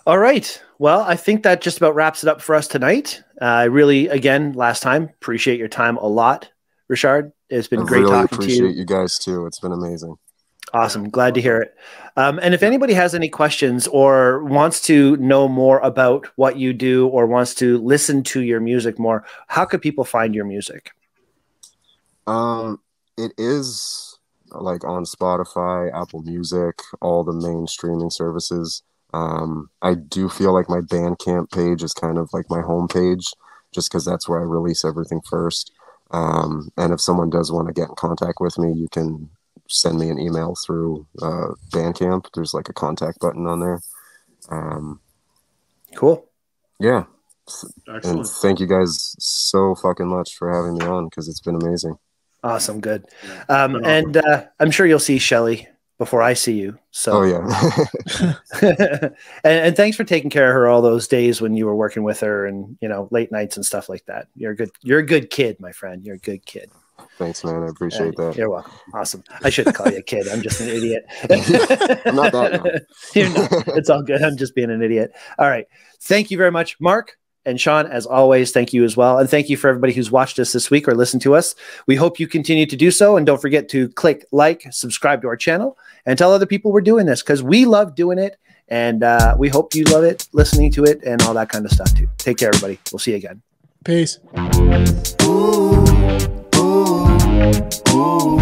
All right. Well, I think that just about wraps it up for us tonight. I really, again, last time, appreciate your time a lot, Richard. It's been great talking to you. Appreciate you guys too. It's been amazing. Awesome. Glad to hear it. And if anybody has any questions or wants to know more about what you do or wants to listen to your music more, how could people find your music? It is like on Spotify, Apple Music, all the main streaming services. I do feel like my Bandcamp page is kind of like my home page, just because that's where I release everything first. And if someone does want to get in contact with me, you can send me an email through Bandcamp. There's like a contact button on there. Cool. Yeah. Excellent. And thank you guys so fucking much for having me on, because it's been amazing. Awesome. Good. And I'm sure you'll see Shelly before I see you. So, and thanks for taking care of her all those days when you were working with her, and late nights and stuff like that. You're a good kid, my friend. You're a good kid. Thanks, man. I appreciate that. You're welcome. Awesome. I shouldn't call you a kid. I'm just an idiot. I'm not that young. You're not. It's all good. I'm just being an idiot. All right. Thank you very much, Mark. And Sean, as always, thank you as well. And thank you for everybody who's watched us this week or listened to us. We hope you continue to do so. And don't forget to click like, subscribe to our channel, and tell other people we're doing this, because we love doing it. And we hope you love it, listening to it, and all that kind of stuff too. Take care, everybody. We'll see you again. Peace. Ooh, ooh, ooh.